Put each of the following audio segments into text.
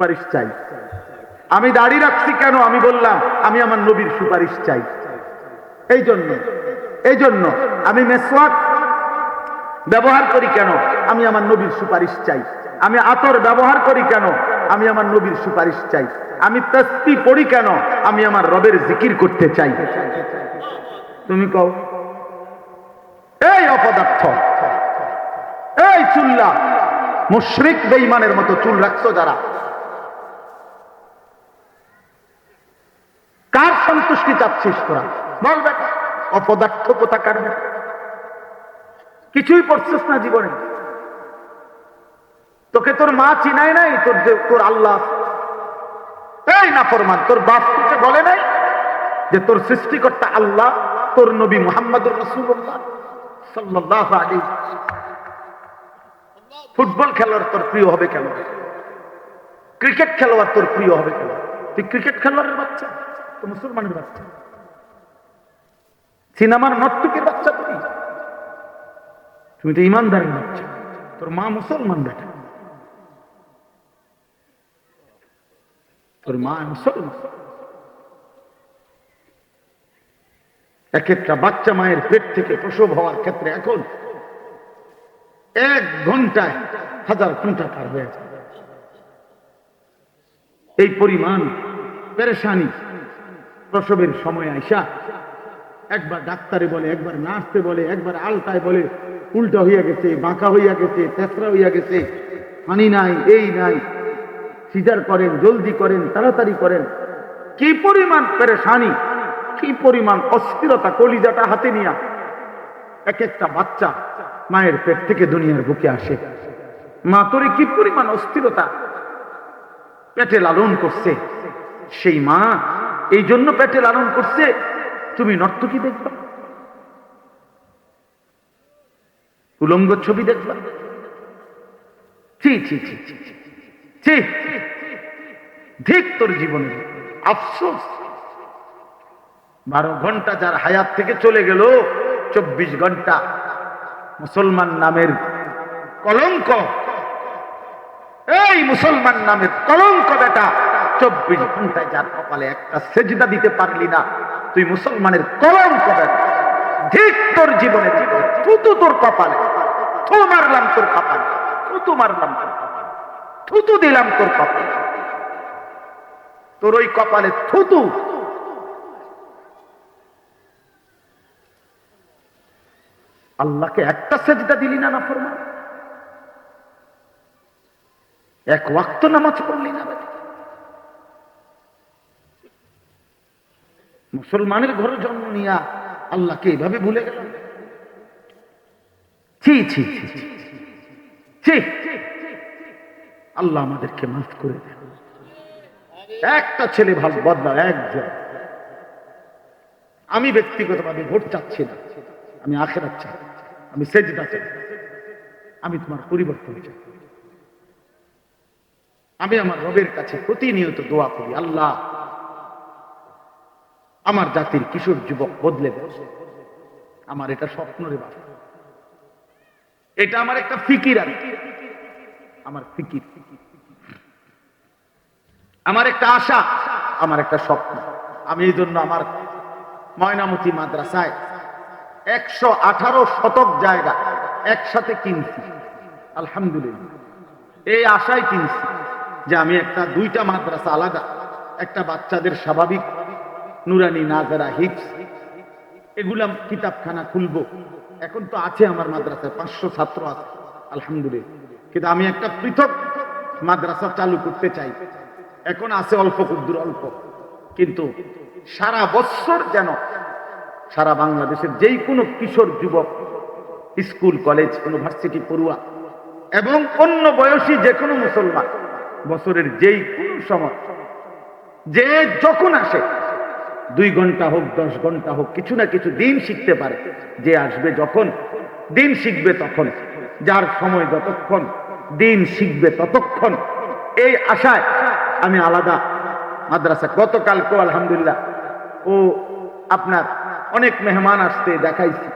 সুপারিশ চাই। আমি দাড়ি রাখছি কেন? আমি বললাম আমি আমার নবীর সুপারিশ চাই। এই জন্য আমি মেসওয়াক ব্যবহার করি কেন? আমি আমার নবীর সুপারিশ চাই। আমি আতর ব্যবহার করি কেন? আমি আমার নবীর সুপারিশ চাই। আমি তাসবিহ পড়ি কেন? আমি আমার রবের জিকির করতে চাই। তুমি কও। এই অপদার্থ, এই চুল্লা, মুশরিক বেঈমানের মতো চুল রাখছো যারা, কার সন্তুষ্টি চাচ্ছিস তোরা? বল বেটা, অপদার্থ কোথাকার বেটা। কিছুই পড়ছিস না জীবনে। তোকে তোর মা চিনায় নাই, তোর আল্লাহ। এই নাফরমান, তোর বাপ তোকে বলে নাই যে তোর সৃষ্টিকর্তা আল্লাহ, তোর নবী মুহাম্মদুর রাসূলুল্লাহ সাল্লাল্লাহু আলাইহি ওয়াসাল্লাম। ফুটবল খেলোয়াড় তোর প্রিয় হবে কেন? ক্রিকেট খেলোয়াড় তোর প্রিয় হবে কেন? তুই ক্রিকেট খেলোয়াড়ের বাচ্চা, তো মুসলমানের বাচ্চা। সিনেমার নর্তকীর বাচ্চা তুমি তো ইমানদারের বাচ্চা। তোর মা মুসলমান বেটা, তোর মা মুসলমান। এক একটা বাচ্চা মায়ের পেট থেকে প্রসব হওয়ার ক্ষেত্রে এখন 1 ঘন্টায় 1000 ঘন্টা পার হয়ে যায়। এই পরিমাণ পেরেশানি প্রসবের সময় আইসা একবার ডাক্তারে বলে, একবার নার্সে বলে, একবার আলতায় বলে উল্টা হইয়া গেছে, বাঁকা হইয়া গেছে, তেসরা হইয়া গেছে, পানি নাই, এই নাই, সিজার করেন, জলদি করেন, তাড়াতাড়ি করেন। কি পরিমাণ পেরেশানি, কি পরিমাণ অস্থিরতা, কলিজাটা হাতে নিয়া এক একটা বাচ্চা মায়ের পেট থেকে দুনিয়ার বুকে আসে। মা তোরে কি পরিমাণ অস্থিরতা পেটে লালন করছে। সেই মা এই জন্য পেটে লালন করছে তুমি নর্তকী দেখবা, উলঙ্গ ছবি দেখবা। ছি ছি ছি ছি ছি, ঠিক তোর জীবনে আফসোস। 12 ঘন্টা যার হায়াত থেকে চলে গেল, 24 ঘন্টা মুসলমান নামের কলঙ্ক। এই মুসলমান নামের কলঙ্ক বেটা, 24 ঘন্টায় যার কপালে একটা সেজদা দিতে পারলি না, তুই মুসলমানের কলঙ্ক বেটা। ঠিক তোর জীবনে থুতু তোর কপালে, থু মারলাম তোর কপালে, থুতু মারলাম তোর কপালে, থুতু দিলাম তোর কপালে, তোর ওই কপালে থুতু। আল্লাহকে একটা সেজদা দিলি না, নাফরমান। 1 ওয়াক্ত নামাজ পড়লি না। মুসলমানের ঘরে জন্ম নিয়া আল্লাহকে এইভাবে ভুলে গেল। ছি ছি ছি ছি, আল্লাহ আমাদেরকে মাফ করে দেন। একটা ছেলে ভালো বদলা, একজন। আমি ব্যক্তিগতভাবে ভোট চাচ্ছি না, আমি আখিরাত চাই, আমি সেজদা চাই, আমি তোমার পরিবর্তন চাই। আমি আমার রবের কাছে প্রতিনিয়ত দোয়া করি, আল্লাহ আমার জাতির কিশোর যুবক বদলে দেন। আমার এটা স্বপ্ন রে বাবা, এটা আমার একটা ফিকির, আর আমার ফিকির, আমার একটা আশা, আমার একটা স্বপ্ন। আমি এই জন্য আমার ময়নামতি মাদ্রাসায় 118 শতক জায়গা একসাথে কিনছি, আলহামদুলিল্লাহ। এই আশায় কিনছি যে আমি একটা 2টা মাদ্রাসা আলাদা, একটা বাচ্চাদের স্বাভাবিক নুরানি, নাজারা, হিফজ, এগুলা কিতাবখানা খুলবো। এখন তো আছে আমার মাদ্রাসায় 500 ছাত্র আছে, আলহামদুলিল্লাহ। কিন্তু আমি একটা পৃথক মাদ্রাসা চালু করতে চাই। এখন আছে অল্প কুদ্দুর অল্প, কিন্তু সারা বছর যেন সারা বাংলাদেশের যেই কোনো কিশোর যুবক, স্কুল, কলেজ, ইউনিভার্সিটি পড়ুয়া এবং অন্য বয়সী যে কোনো মুসলমান বছরের যেই কোনো সময় যে যখন আসে, 2 ঘন্টা হোক 10 ঘন্টা হোক, কিছু না কিছু দিন শিখতে পারে। যে আসবে যখন দিন শিখবে তখন, যার সময় যতক্ষণ দিন শিখবে ততক্ষণ, এই আশায় আমি আলাদা মাদ্রাসা। গতকালকে আলহামদুলিল্লাহ ও আপনার অনেক মেহমান আসতে দেখাইছি।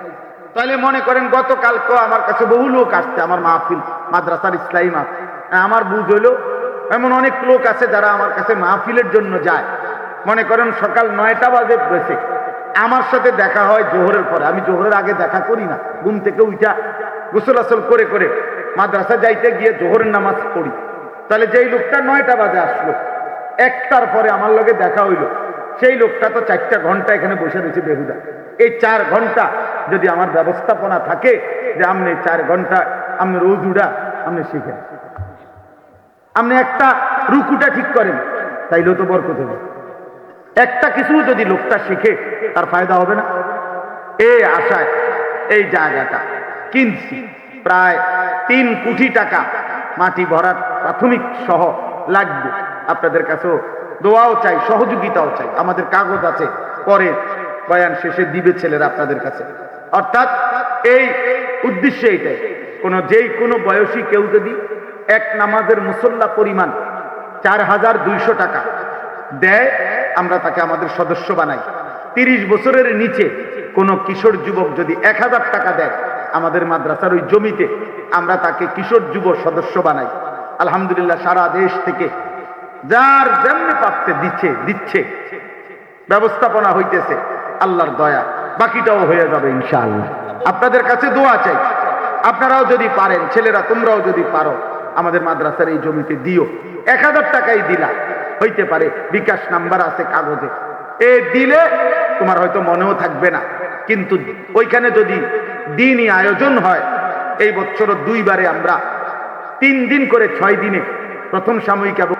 তাহলে মনে করেন গতকালকে আমার কাছে বহু লোক আসছে আমার মাহফিল, মাদ্রাসার ইসলামী মাহফিল। আমার বুঝ হইল এমন অনেক লোক আছে যারা আমার কাছে মাহফিলের জন্য যায়, মনে করেন সকাল 9টা বাজে গেছে, আমার সাথে দেখা হয় জোহরের পরে। আমি জোহরের আগে দেখা করি না, ঘুম থেকে উঠা গোসল আসল করে করে মাদ্রাসা যাইতে গিয়ে জোহরের নামাজ পড়ি। তাহলে যেই লোকটা 9টা বাজে আসলো, 1টার পরে আমার লগে দেখা হইলো, সেই লোকটা তো 4টা ঘন্টা এখানে বসে রয়েছে বেহুদা। এই 4 ঘন্টা যদি আমার ব্যবস্থাপনা থাকে যে আপনি 4 ঘন্টা আপনি রোজ উড়া আপনি শিখেন, আপনি একটা রুকুটা ঠিক করেন, তাইলেও তো বরকত হবে। একটা কিছু যদি লোকটা শিখে তার ফায়দা হবে না? এই আশায় এই জায়গাটা কিনছি, প্রায় 3 কোটি টাকা মাটি ভরাট প্রাথমিক সহ লাগবে। আপনাদের কাছেও দোয়াও চাই, সহযোগিতাও চাই। আমাদের কাগজ আছে, পরে বয়ান শেষে দিবে ছেলেরা আপনাদের কাছে। অর্থাৎ এই উদ্দেশ্য এইটাই, যেই কোনো বয়সী কেউ যদি এক নামাজের মুসল্লা পরিমাণ 4200 টাকা দেয়, আমরা তাকে আমাদের সদস্য বানাই। 30 বছরের নিচে কোনো কিশোর যুবক যদি 1000 টাকা দেয় আমাদের মাদ্রাসার ওই জমিতে, আমরা তাকে কিশোর যুব সদস্য বানাই। আলহামদুলিল্লাহ সারা দেশ থেকে যার যেমনি পাচ্ছে দিচ্ছে, ব্যবস্থাপনা হইতেছে, আল্লাহর দয়া বাকিটাও হয়ে যাবে ইনশাআল্লাহ। আপনাদের কাছে দোয়া চাই, আপনারাও যদি পারেন, ছেলেরা তোমরাও যদি পারো, আমাদের মাদ্রাসার এই জমিতে দিও। 1000 টাকাই দিলা, হইতে পারে বিকাশ নাম্বার আছে কাগজে, এ দিলে তোমার হয়তো মনেও থাকবে না, কিন্তু ওইখানে যদি দিনই আয়োজন হয়, এই বছর 2 বারে আমরা 3 দিন করে 6 দিনে প্রথম সাময়িক এবং